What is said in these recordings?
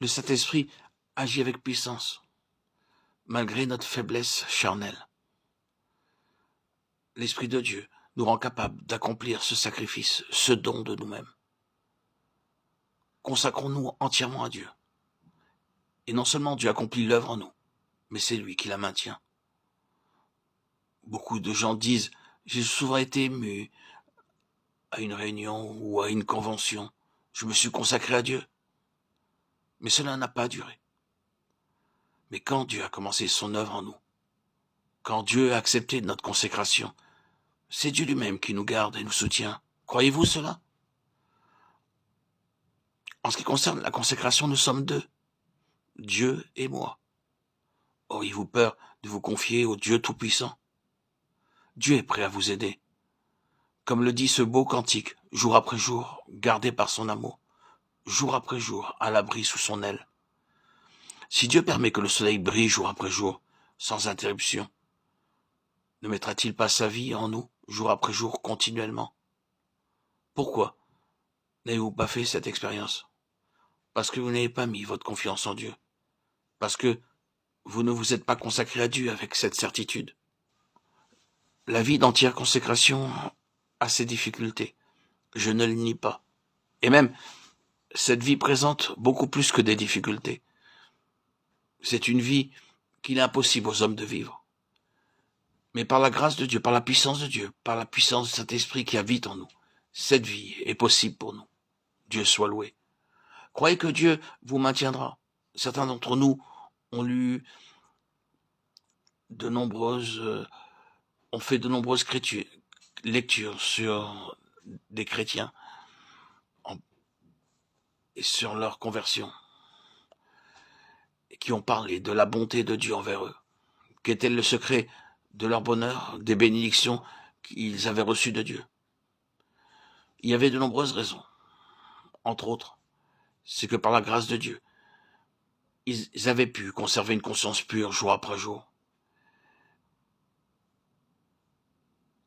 Le Saint-Esprit agit avec puissance, malgré notre faiblesse charnelle. L'Esprit de Dieu nous rend capables d'accomplir ce sacrifice, ce don de nous-mêmes. Consacrons-nous entièrement à Dieu. Et non seulement Dieu accomplit l'œuvre en nous, mais c'est lui qui la maintient. Beaucoup de gens disent « J'ai souvent été ému à une réunion ou à une convention. Je me suis consacré à Dieu. » Mais cela n'a pas duré. Mais quand Dieu a commencé son œuvre en nous, quand Dieu a accepté notre consécration, c'est Dieu lui-même qui nous garde et nous soutient. Croyez-vous cela? En ce qui concerne la consécration, nous sommes deux, Dieu et moi. Auriez-vous peur de vous confier au Dieu Tout-Puissant? Dieu est prêt à vous aider. Comme le dit ce beau cantique, jour après jour, gardé par son amour, jour après jour, à l'abri sous son aile. Si Dieu permet que le soleil brille jour après jour, sans interruption, ne mettra-t-il pas sa vie en nous, jour après jour, continuellement? Pourquoi n'avez-vous pas fait cette expérience? Parce que vous n'avez pas mis votre confiance en Dieu. Parce que vous ne vous êtes pas consacré à Dieu avec cette certitude. La vie d'entière consécration a ses difficultés. Je ne le nie pas. Et même, cette vie présente beaucoup plus que des difficultés. C'est une vie qu'il est impossible aux hommes de vivre. Mais par la grâce de Dieu, par la puissance de Dieu, par la puissance de cet esprit qui habite en nous, cette vie est possible pour nous. Dieu soit loué. Croyez que Dieu vous maintiendra. Certains d'entre nous ont lu ont fait de nombreuses lectures sur des chrétiens et sur leur conversion, et qui ont parlé de la bonté de Dieu envers eux. Qu'était le secret de leur bonheur, des bénédictions qu'ils avaient reçues de Dieu? Il y avait de nombreuses raisons. Entre autres, c'est que par la grâce de Dieu, ils avaient pu conserver une conscience pure jour après jour,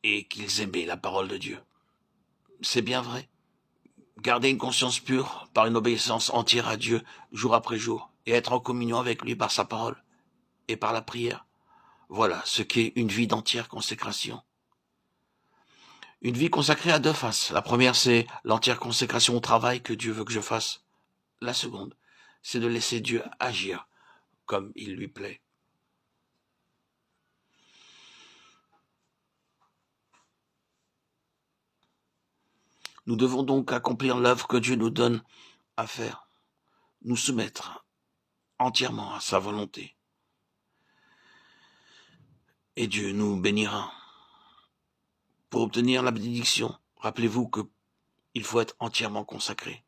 et qu'ils aimaient la parole de Dieu. C'est bien vrai. Garder une conscience pure par une obéissance entière à Dieu jour après jour, et être en communion avec lui par sa parole et par la prière. Voilà ce qu'est une vie d'entière consécration. Une vie consacrée à deux faces. La première, c'est l'entière consécration au travail que Dieu veut que je fasse. La seconde, c'est de laisser Dieu agir comme il lui plaît. Nous devons donc accomplir l'œuvre que Dieu nous donne à faire, nous soumettre entièrement à sa volonté. Et Dieu nous bénira. Pour obtenir la bénédiction, rappelez-vous qu'il faut être entièrement consacré.